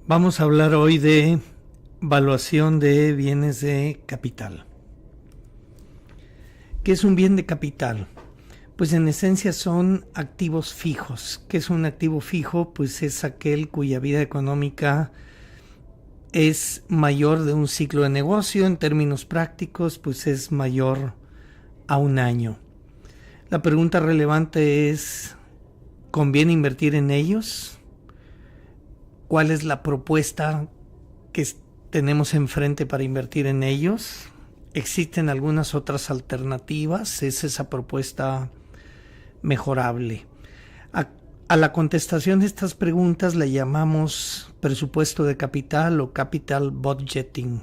Vamos a hablar hoy de valuación de bienes de capital. ¿Qué es un bien de capital? Pues en esencia son activos fijos. ¿Qué es un activo fijo? Pues es aquel cuya vida económica es mayor de un ciclo de negocio. En términos prácticos, pues es mayor a un año. La pregunta relevante es, ¿conviene invertir en ellos? ¿Cuál es la propuesta que tenemos enfrente para invertir en ellos? ¿Existen algunas otras alternativas? ¿Es esa propuesta mejorable? A la contestación de estas preguntas le llamamos presupuesto de capital o capital budgeting.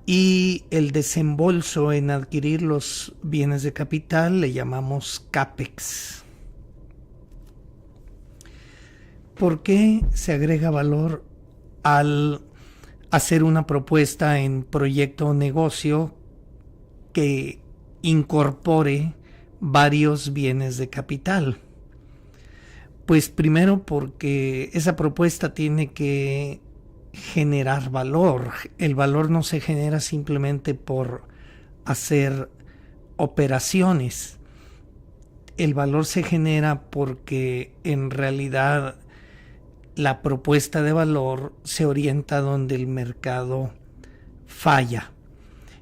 Y el desembolso en adquirir los bienes de capital le llamamos CAPEX. ¿Por qué se agrega valor al hacer una propuesta en proyecto o negocio que incorpore varios bienes de capital? Pues primero porque esa propuesta tiene que generar valor. El valor no se genera simplemente por hacer operaciones. El valor se genera porque en realidad la propuesta de valor se orienta donde el mercado falla.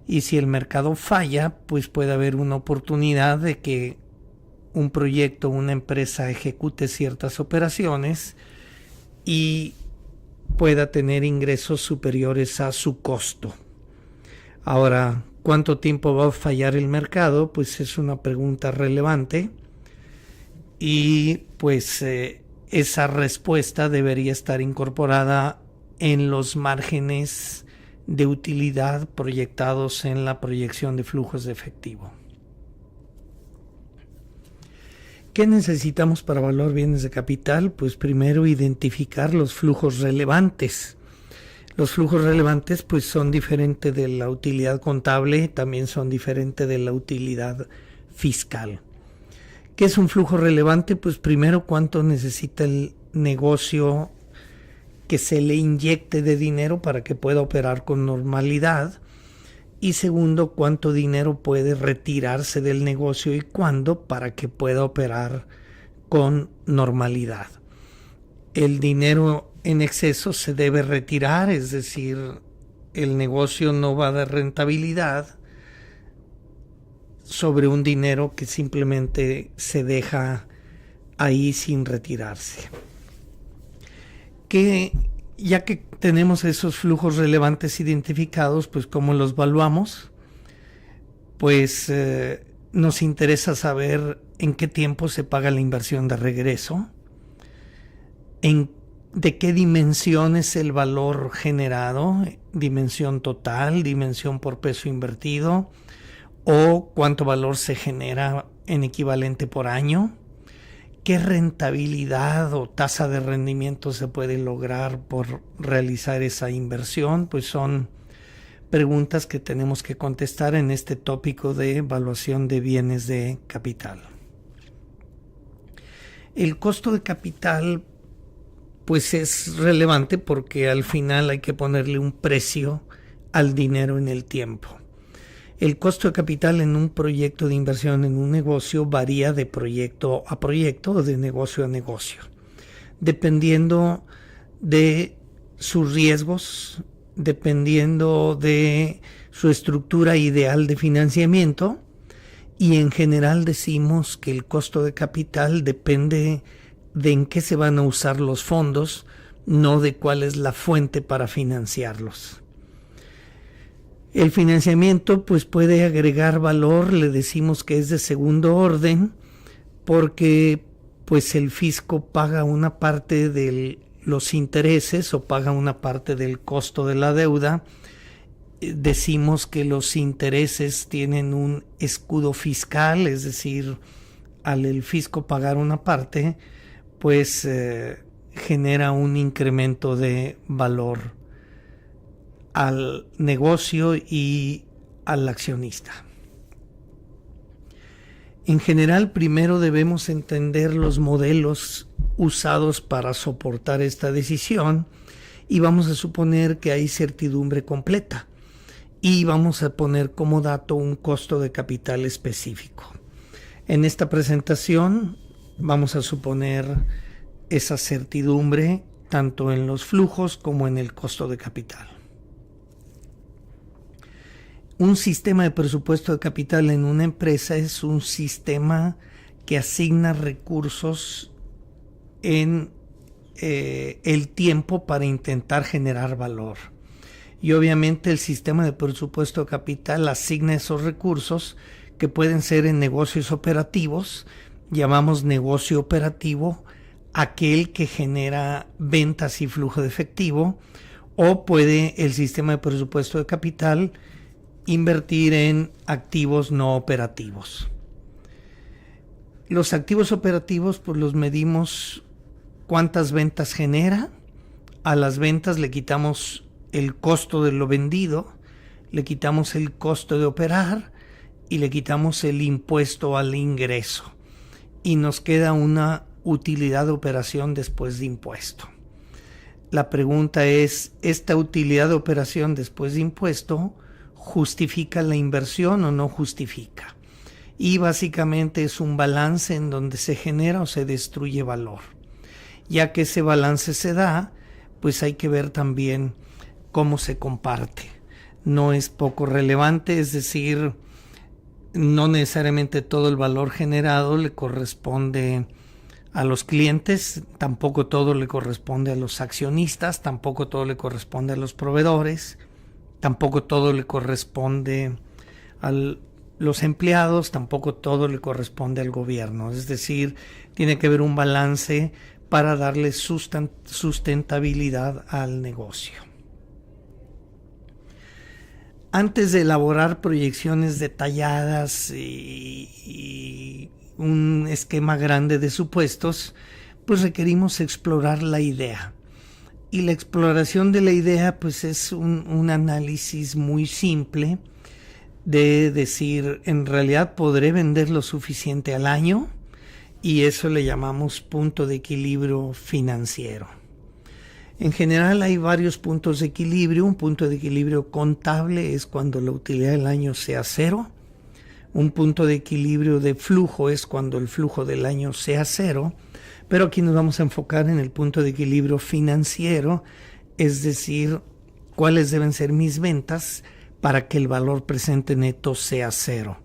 Y si el mercado falla, pues puede haber una oportunidad de que un proyecto, una empresa ejecute ciertas operaciones y pueda tener ingresos superiores a su costo. Ahora, ¿cuánto tiempo va a fallar el mercado? Pues es una pregunta relevante y pues esa respuesta debería estar incorporada en los márgenes de utilidad proyectados en la proyección de flujos de efectivo. ¿Qué necesitamos para evaluar bienes de capital? Pues primero identificar los flujos relevantes. Los flujos relevantes pues son diferentes de la utilidad contable, también son diferentes de la utilidad fiscal. ¿Qué es un flujo relevante? Pues primero, cuánto necesita el negocio que se le inyecte de dinero para que pueda operar con normalidad. Y segundo, cuánto dinero puede retirarse del negocio y cuándo para que pueda operar con normalidad. El dinero en exceso se debe retirar, es decir, el negocio no va a dar rentabilidad sobre un dinero que simplemente se deja ahí sin retirarse. Ya que tenemos esos flujos relevantes identificados, pues ¿cómo los evaluamos? Pues nos interesa saber en qué tiempo se paga la inversión de regreso, de qué dimensión es el valor generado, dimensión total, dimensión por peso invertido, o cuánto valor se genera en equivalente por año, qué rentabilidad o tasa de rendimiento se puede lograr por realizar esa inversión. Pues son preguntas que tenemos que contestar en este tópico de evaluación de bienes de capital. El costo de capital pues es relevante porque al final hay que ponerle un precio al dinero en el tiempo. El costo de capital en un proyecto de inversión en un negocio varía de proyecto a proyecto o de negocio a negocio, dependiendo de sus riesgos, dependiendo de su estructura ideal de financiamiento, y en general decimos que el costo de capital depende de en qué se van a usar los fondos, no de cuál es la fuente para financiarlos. El financiamiento pues puede agregar valor, le decimos que es de segundo orden, porque pues el fisco paga una parte de los intereses o paga una parte del costo de la deuda. Decimos que los intereses tienen un escudo fiscal, es decir, al el fisco pagar una parte, pues genera un incremento de valor al negocio y al accionista. En general, primero debemos entender los modelos usados para soportar esta decisión y vamos a suponer que hay certidumbre completa y vamos a poner como dato un costo de capital específico. En esta presentación vamos a suponer esa certidumbre tanto en los flujos como en el costo de capital. Un sistema de presupuesto de capital en una empresa es un sistema que asigna recursos en el tiempo para intentar generar valor. Y obviamente el sistema de presupuesto de capital asigna esos recursos que pueden ser en negocios operativos. Llamamos negocio operativo aquel que genera ventas y flujo de efectivo, o puede el sistema de presupuesto de capital invertir en activos no operativos. Los activos operativos pues los medimos cuántas ventas genera. A las ventas le quitamos el costo de lo vendido, le quitamos el costo de operar y le quitamos el impuesto al ingreso. Y nos queda una utilidad de operación después de impuesto. La pregunta es, ¿esta utilidad de operación después de impuesto justifica la inversión o no justifica? Y básicamente es un balance en donde se genera o se destruye valor. Ya que ese balance se da, pues hay que ver también cómo se comparte. No es poco relevante, es decir, no necesariamente todo el valor generado le corresponde a los clientes, tampoco todo le corresponde a los accionistas, tampoco todo le corresponde a los proveedores, tampoco todo le corresponde a los empleados, tampoco todo le corresponde al gobierno. Es decir, tiene que haber un balance para darle sustentabilidad al negocio. Antes de elaborar proyecciones detalladas y un esquema grande de supuestos, pues requerimos explorar la idea. Y la exploración de la idea pues es un análisis muy simple de decir, en realidad podré vender lo suficiente al año, y eso le llamamos punto de equilibrio financiero. En general hay varios puntos de equilibrio. Un punto de equilibrio contable es cuando la utilidad del año sea cero. Un punto de equilibrio de flujo es cuando el flujo del año sea cero. Pero aquí nos vamos a enfocar en el punto de equilibrio financiero, es decir, cuáles deben ser mis ventas para que el valor presente neto sea cero.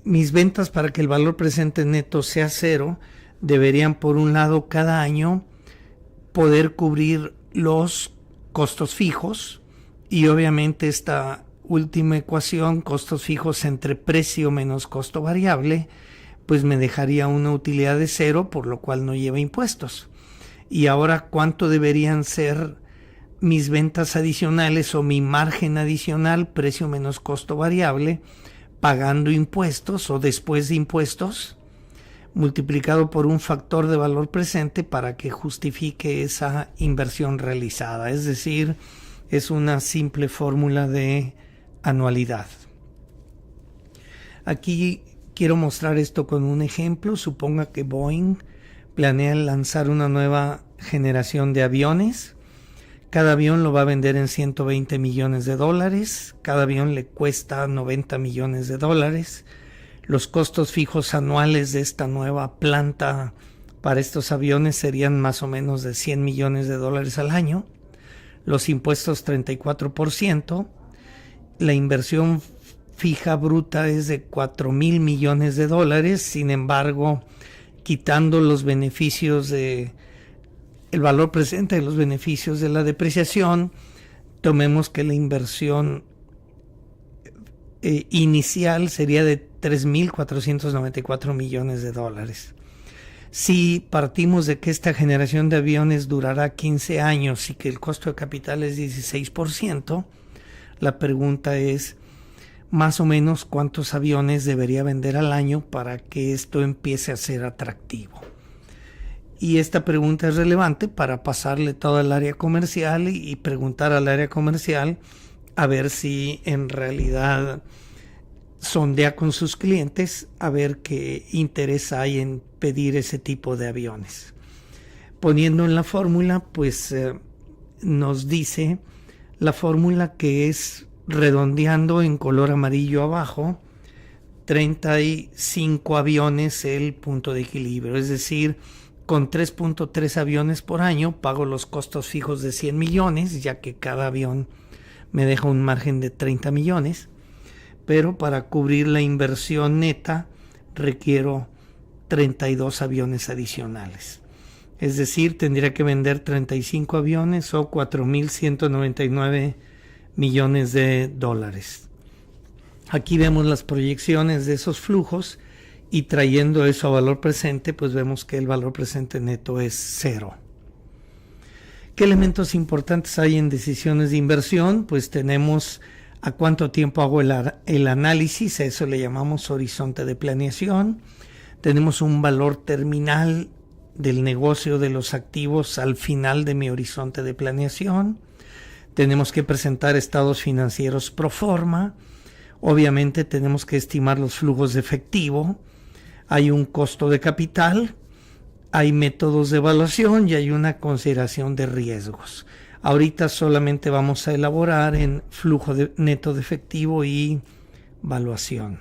Mis ventas para que el valor presente neto sea cero deberían, por un lado, cada año poder cubrir los costos fijos, y obviamente esta última ecuación, costos fijos entre precio menos costo variable, pues me dejaría una utilidad de cero, por lo cual no lleva impuestos. Y ahora, ¿cuánto deberían ser mis ventas adicionales o mi margen adicional, precio menos costo variable, pagando impuestos o después de impuestos, multiplicado por un factor de valor presente para que justifique esa inversión realizada? Es decir, es una simple fórmula de anualidad. Aquí quiero mostrar esto con un ejemplo. Suponga que Boeing planea lanzar una nueva generación de aviones. Cada avión lo va a vender en $120 millones. Cada avión le cuesta $90 millones. Los costos fijos anuales de esta nueva planta para estos aviones serían más o menos de $100 millones al año. Los impuestos 34%. La inversión fija bruta es de $4,000 millones. Sin embargo, quitando los beneficios de el valor presente de los beneficios de la depreciación, tomemos que la inversión inicial sería de $3,494 millones. Si partimos de que esta generación de aviones durará 15 años y que el costo de capital es 16%, la pregunta es más o menos cuántos aviones debería vender al año para que esto empiece a ser atractivo. Y esta pregunta es relevante para pasarle todo al área comercial y preguntar al área comercial a ver si en realidad sondea con sus clientes a ver qué interés hay en pedir ese tipo de aviones. Poniendo en la fórmula, pues nos dice la fórmula que es, redondeando en color amarillo abajo, 35 aviones el punto de equilibrio. Es decir, con 3.3 aviones por año pago los costos fijos de 100 millones, ya que cada avión me deja un margen de 30 millones. Pero para cubrir la inversión neta requiero 32 aviones adicionales. Es decir, tendría que vender 35 aviones o 4.199 millones de dólares. Aquí vemos las proyecciones de esos flujos y trayendo eso a valor presente, pues vemos que el valor presente neto es 0. ¿Qué elementos importantes hay en decisiones de inversión? Pues tenemos a cuánto tiempo hago el análisis, a eso le llamamos horizonte de planeación. Tenemos un valor terminal del negocio de los activos al final de mi horizonte de planeación. Tenemos que presentar estados financieros pro forma. Obviamente tenemos que estimar los flujos de efectivo. Hay un costo de capital, hay métodos de evaluación y hay una consideración de riesgos. Ahorita solamente vamos a elaborar en flujo neto de efectivo y valuación.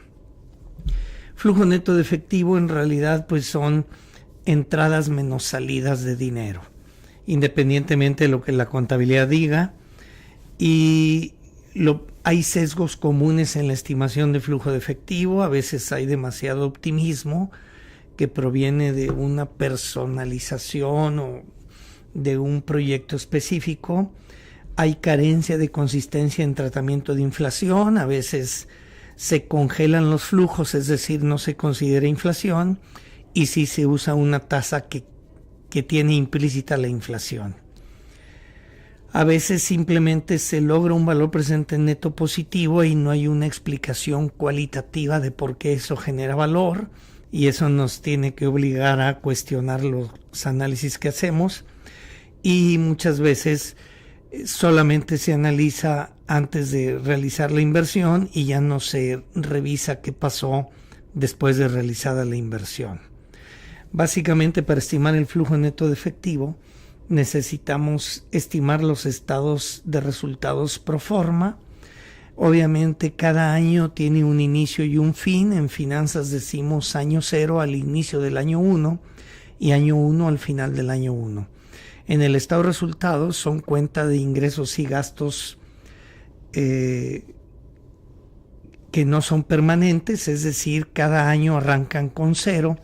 Flujo neto de efectivo en realidad pues son entradas menos salidas de dinero, independientemente de lo que la contabilidad diga, y hay sesgos comunes en la estimación de flujo de efectivo. A veces hay demasiado optimismo que proviene de una personalización o de un proyecto específico. Hay carencia de consistencia en tratamiento de inflación. A veces se congelan los flujos, es decir, no se considera inflación, y sí se usa una tasa que tiene implícita la inflación. A veces simplemente se logra un valor presente neto positivo y no hay una explicación cualitativa de por qué eso genera valor, y eso nos tiene que obligar a cuestionar los análisis que hacemos, y muchas veces solamente se analiza antes de realizar la inversión y ya no se revisa qué pasó después de realizada la inversión. Básicamente, para estimar el flujo neto de efectivo necesitamos estimar los estados de resultados pro forma. Obviamente cada año tiene un inicio y un fin. En finanzas decimos año 0 al inicio del año 1 y año 1 al final del año 1. En el estado de resultados son cuenta de ingresos y gastos que no son permanentes, es decir, cada año arrancan con 0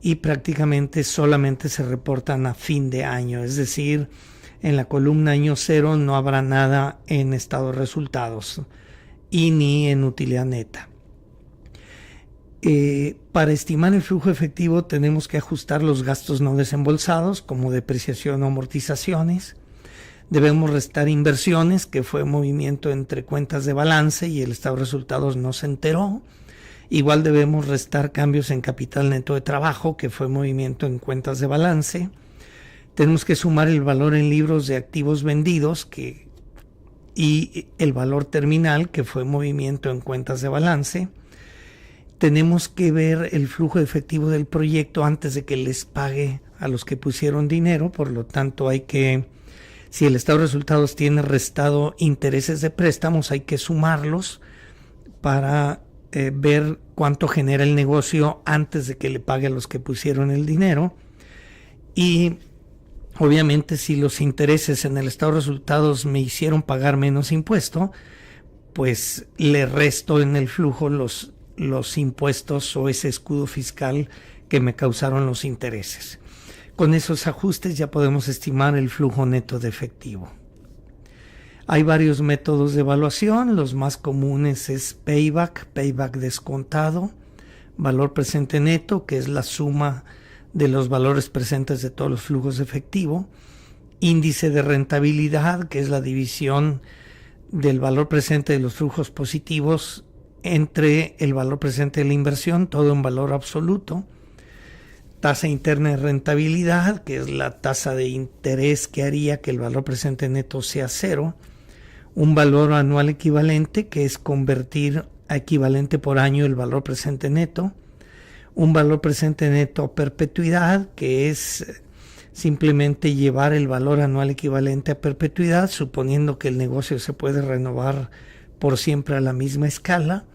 y prácticamente solamente se reportan a fin de año, es decir, en la columna año 0 no habrá nada en estado de resultados y ni en utilidad neta. Para estimar el flujo efectivo tenemos que ajustar los gastos no desembolsados como depreciación o amortizaciones. Debemos restar inversiones, que fue movimiento entre cuentas de balance y el estado de resultados no se enteró. Igual debemos restar cambios en capital neto de trabajo, que fue movimiento en cuentas de balance. Tenemos que sumar el valor en libros de activos vendidos y el valor terminal, que fue movimiento en cuentas de balance. Tenemos que ver el flujo efectivo del proyecto antes de que les pague a los que pusieron dinero. Por lo tanto, si el estado de resultados tiene restado intereses de préstamos, hay que sumarlos para ver cuánto genera el negocio antes de que le pague a los que pusieron el dinero. Y obviamente, si los intereses en el estado de resultados me hicieron pagar menos impuesto, pues le resto en el flujo los impuestos o ese escudo fiscal que me causaron los intereses. Con esos ajustes ya podemos estimar el flujo neto de efectivo. Hay varios métodos de evaluación. Los más comunes es payback descontado, valor presente neto, que es la suma de los valores presentes de todos los flujos de efectivo, índice de rentabilidad, que es la división del valor presente de los flujos positivos entre el valor presente de la inversión, todo en valor absoluto, tasa interna de rentabilidad, que es la tasa de interés que haría que el valor presente neto sea 0, un valor anual equivalente, que es convertir a equivalente por año el valor presente neto, un valor presente neto a perpetuidad, que es simplemente llevar el valor anual equivalente a perpetuidad, suponiendo que el negocio se puede renovar por siempre a la misma escala.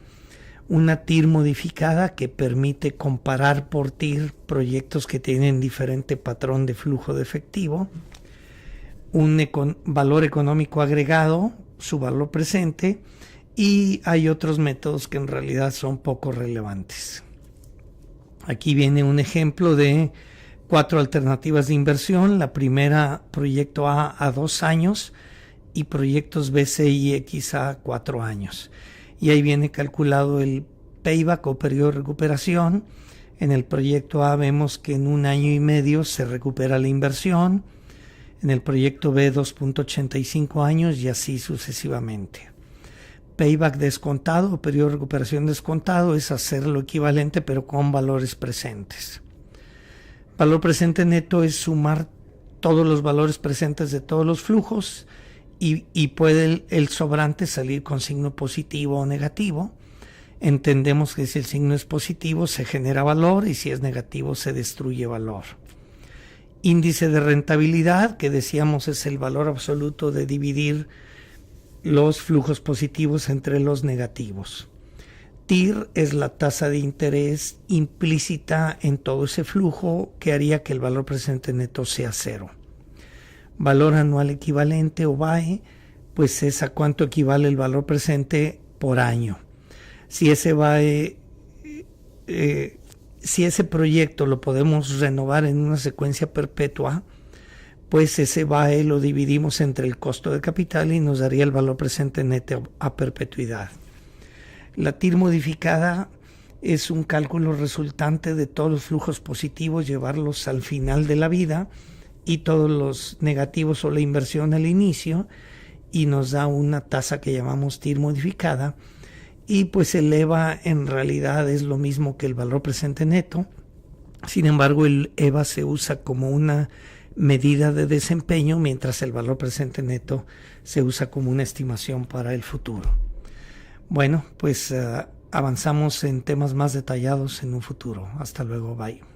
Una TIR modificada que permite comparar por TIR proyectos que tienen diferente patrón de flujo de efectivo. Un valor económico agregado, su valor presente, y hay otros métodos que en realidad son poco relevantes. Aquí viene un ejemplo de 4 alternativas de inversión. La primera, proyecto A 2 años y proyectos B, C y X a 4 años. Y ahí viene calculado el payback o periodo de recuperación. En el proyecto A vemos que en 1 año y medio se recupera la inversión. En el proyecto B 2.85 años y así sucesivamente. Payback descontado o periodo de recuperación descontado es hacer lo equivalente pero con valores presentes. Valor presente neto es sumar todos los valores presentes de todos los flujos y puede el sobrante salir con signo positivo o negativo. Entendemos que si el signo es positivo se genera valor y si es negativo se destruye valor. Índice de rentabilidad, que decíamos es el valor absoluto de dividir los flujos positivos entre los negativos. TIR es la tasa de interés implícita en todo ese flujo que haría que el valor presente neto sea 0. Valor anual equivalente o VAE, pues es a cuánto equivale el valor presente por año. Si ese VAE si ese proyecto lo podemos renovar en una secuencia perpetua, pues ese VAE lo dividimos entre el costo de capital y nos daría el valor presente neto a perpetuidad. La TIR modificada es un cálculo resultante de todos los flujos positivos, llevarlos al final de la vida y todos los negativos o la inversión al inicio, y nos da una tasa que llamamos TIR modificada. Y pues el EVA en realidad es lo mismo que el valor presente neto. Sin embargo, el EVA se usa como una medida de desempeño, mientras el valor presente neto se usa como una estimación para el futuro. Bueno, pues avanzamos en temas más detallados en un futuro. Hasta luego, bye.